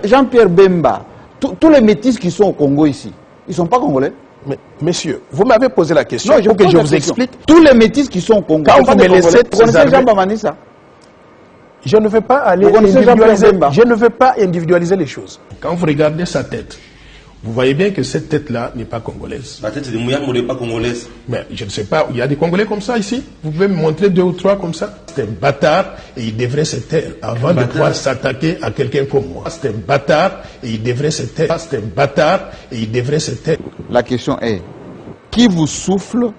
Jean-Pierre Bemba, tous les métis qui sont au Congo ici, ils ne sont pas congolais? Mais, messieurs, vous m'avez posé la question pour que je vous explique. Tous les métis qui sont au Congo, quand vous me laissez, vous connaissez Jean Bamanissa? Je ne veux pas aller je ne veux pas individualiser les choses. Quand vous regardez sa tête, vous voyez bien que cette tête-là n'est pas congolaise. La tête de Mouyam n'est pas congolaise. Mais je ne sais pas, il y a des Congolais comme ça ici. Vous pouvez me montrer 2 ou 3 comme ça. C'est un bâtard et il devrait se taire avant de pouvoir s'attaquer à quelqu'un comme moi. C'est un bâtard et il devrait se taire. C'est un bâtard et il devrait se taire. La question est, qui vous souffle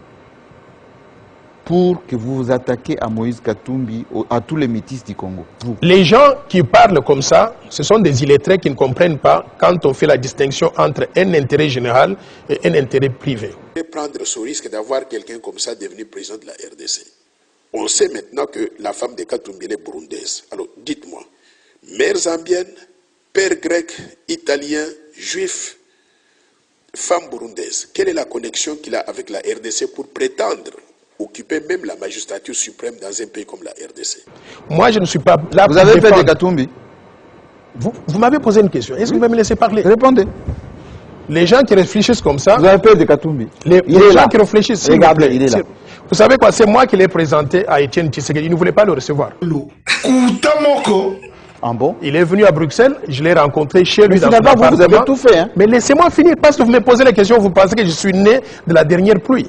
pour que vous vous attaquiez à Moïse Katumbi, à tous les métis du Congo? Les gens qui parlent comme ça, ce sont des illettrés qui ne comprennent pas quand on fait la distinction entre un intérêt général et un intérêt privé. Prendre ce risque d'avoir quelqu'un comme ça devenu président de la RDC. On sait maintenant que la femme de Katumbi est burundaise. Alors dites-moi, mère zambienne, père grec, italien, juif, femme burundaise, quelle est la connexion qu'il a avec la RDC pour prétendre occuper même la magistrature suprême dans un pays comme la RDC? Moi, je ne suis pas là pour... Vous avez fait des Katumbi? Vous m'avez posé une question. Est-ce que vous pouvez me laisser parler? Répondez. Les gens qui réfléchissent comme ça... Vous avez fait des Katumbi? Les gens qui réfléchissent... Regardez, il est là. Vous savez quoi? C'est moi qui l'ai présenté à Étienne Tshisekedi. Il ne voulait pas le recevoir. Ah bon? Il est venu à Bruxelles, je l'ai rencontré chez lui dans son appartement. Vous avez tout fait, hein? Mais laissez-moi finir, parce que vous me posez la question, vous pensez que je suis né de la dernière pluie.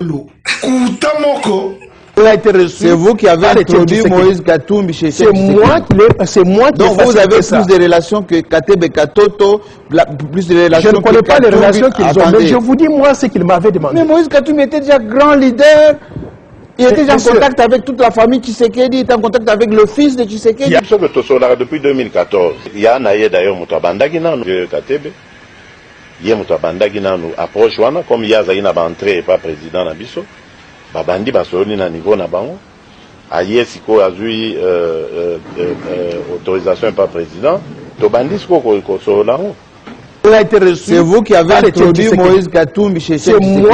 Il a été reçu. C'est vous qui avez introduit Moïse Katumbi chez C'est moi qui l'ai. Donc vous avez plus de relations que Katebe Katoto, plus de relations que... Je ne connais pas les relations qu'ils ont, mais je vous dis moi ce qu'il m'avait demandé. Mais Moïse Katumbi était déjà grand leader. Il était déjà en contact avec toute la famille Tshisekedi, il était en contact avec le fils de Tshisekedi. Depuis 2014, il y a d'ailleurs Moutabandagi dans le Katebe. Il y a Moutabandagi dans l'approche, comme il y a Zaina Bantré et pas président Nabiso. Babandi Basolini na niveau na bango. Aïe Siko a eu autorisation et pas président. Tobandi Siko Kosola. Il a été reçu. C'est vous qui avez introduit Moïse Katumbi chez Tshisekedi.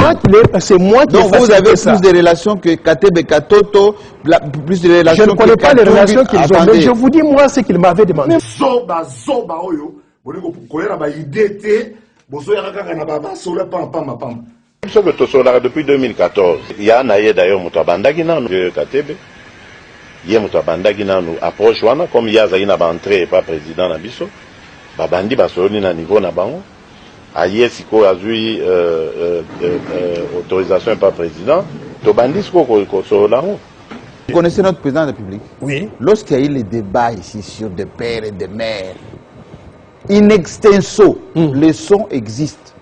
C'est moi qui Donc vous avez plus de relations que Katebe Katoto, plus de relations que... Je ne connais pas les relations qu'ils ont, mais je vous dis moi ce qu'il m'avait demandé. Depuis 2014, il y a d'ailleurs Moutabandagi dans le Katebe. Il y a Moutabandagi dans l'approche, comme il y a Zaina Bantré et pas président Nabiso. Babandi Basolini na niveau na bango. Aïe Siko a eu autorisation et pas président. Tobandi Siko Kosola. Vous connaissez notre président de la République? Oui. Lorsqu'il y a eu les débats ici sur des pères et des mères, in extenso, les sons existent.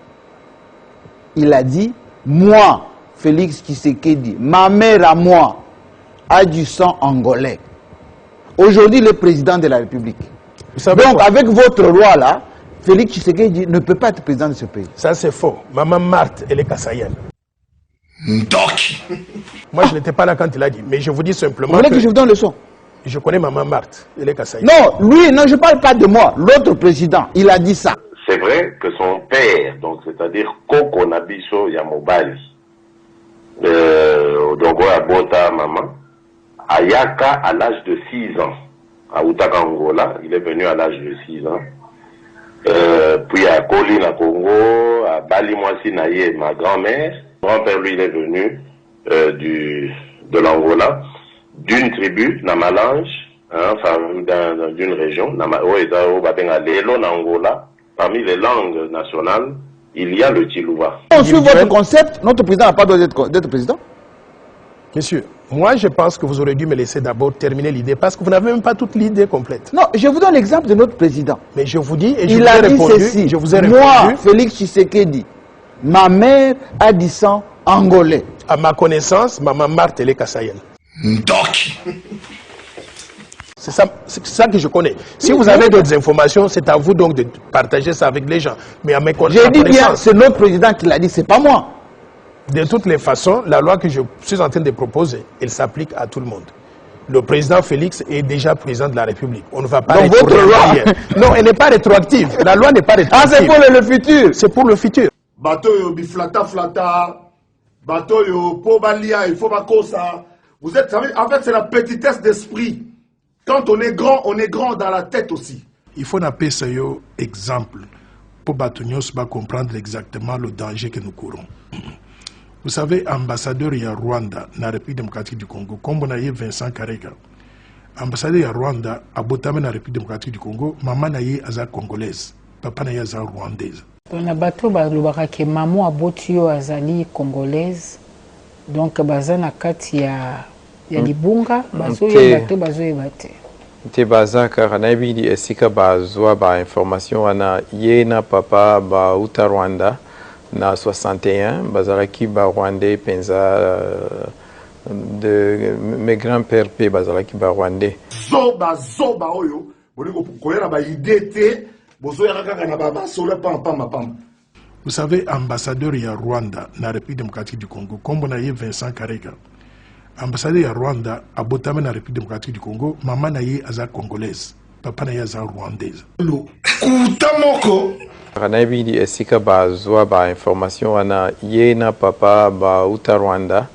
Il a dit, moi, Félix Tshisekedi, ma mère à moi, a du sang angolais. Aujourd'hui, le président de la République. Donc, avec votre loi là, Félix Tshisekedi ne peut pas être président de ce pays. Ça, c'est faux. Maman Marthe, elle est kassaïenne. Doc. Moi, je n'étais pas là quand il a dit. Mais je vous dis simplement. Vous voulez que je vous donne le son? Je connais Maman Marthe, elle est kassaïenne. Non, lui, non, je ne parle pas de moi. L'autre président, il a dit ça. C'est vrai que son père, donc c'est-à-dire Koko Nabiso Yamobali, Odongo Abota Maman, Ayaka à l'âge de 6 ans. À Outaka Angola, il est venu à l'âge de 6 ans. Puis à Kolina Congo, à Bali Mwasi Naye, ma grand-mère. Mon grand-père, lui, il est venu de l'Angola, d'une tribu, Namalange, enfin, d'une région, Angola. Parmi les langues nationales, il y a le Chiluba. Sur votre concept, notre président n'a pas le droit d'être président? Monsieur, moi je pense que vous aurez dû me laisser d'abord terminer l'idée parce que vous n'avez même pas toute l'idée complète. Non, je vous donne l'exemple de notre président. Mais je vous dis, et il a dit ceci, je vous ai répondu. Moi, Félix Tshisekedi, ma mère a du sang angolais. À ma connaissance, Maman Marthe, elle est kassaïenne. Doc. C'est ça que je connais. Si vous avez d'autres informations, c'est à vous donc de partager ça avec les gens. Mais à mes connaissances... J'ai dit bien, c'est notre président qui l'a dit, c'est pas moi. De toutes les façons, la loi que je suis en train de proposer, elle s'applique à tout le monde. Le président Félix est déjà président de la République. On ne va pas donc votre loi... Non, elle n'est pas rétroactive. La loi n'est pas rétroactive. Ah, c'est pour le futur. C'est pour le futur. Bateau yo biflata flata, bateau yo pobalia, il faut pas ça. Vous êtes, en fait, c'est la petitesse d'esprit. Quand on est grand dans la tête aussi. Il faut appeler ça un exemple pour Batunios comprendre exactement le danger que nous courons. Vous savez, ambassadeur de Rwanda, dans la République démocratique du Congo, comme on a eu Vincent Karega, ambassadeur de Rwanda, à Botame dans la République démocratique du Congo, maman n'a eu aza congolaise, papa n'a eu aza rwandaise. Na bato balobaka ke maman aboti yo azali congolaise, donc baza na kati ya libunga, bazoyeba te bazoyeba te. Te baza kaka nayebi esika bazwa ba information wana ye na papa ba uta Rwanda na 61 bazalaki ba Rwandais penza de mes grands-pères pe bazalaki ba Rwandais. Zoba oyo boniko koyera ba idée te bozoya kaka na ba solo pam. Vous savez, ambassadeur de Rwanda dans la République démocratique du Congo, comme on a eu Vincent Karega, ambassadeur de Rwanda à Botame dans la République démocratique du Congo, maman n'a eu aza congolaise, papa n'a eu aza rwandaise. Kutamoko. Nayebi esika bazwa ba information wana ye na papa ba uta Rwanda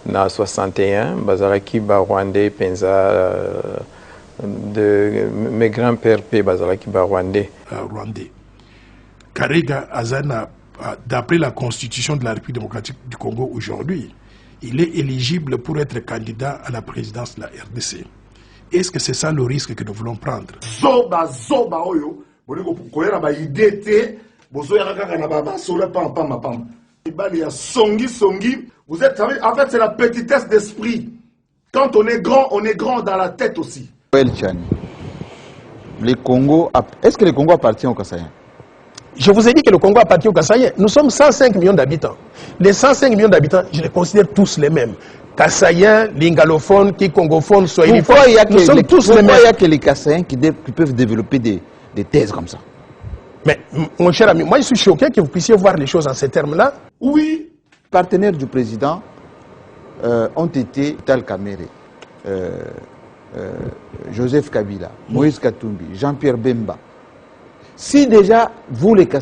na 61 bazalaki ba Rwandais penza de mes grands-pères pe bazalaki ba Rwandais. Rwandais. Karega Azana, d'après la constitution de la République démocratique du Congo aujourd'hui, il est éligible pour être candidat à la présidence de la RDC. Est-ce que c'est ça le risque que nous voulons prendre? Zoba oyo, boniko koyera ba idée te, bozoya kaka na ba solo pam. Ibali ya songi. Vous êtes, en fait, c'est la petitesse d'esprit. Quand on est grand dans la tête aussi. Le Congo, est-ce que le Congo appartient aux Kassaïens? Je vous ai dit que le Congo appartient aux Kassaïens. Nous sommes 105 millions d'habitants. Les 105 millions d'habitants, je les considère tous les mêmes. Kassaïens, lingalophones, kikongophones, swahiliphones, nous sommes tous les mêmes. Pourquoi il n'y a que les Kassaïens qui peuvent développer des thèses comme ça? Mais, mon cher ami, moi je suis choqué que vous puissiez voir les choses en ces termes-là. Oui. Partenaires du président ont été Tal Kamere, Joseph Kabila, Moïse Katumbi, Jean-Pierre Bemba. Si déjà, vous les Kassaïens,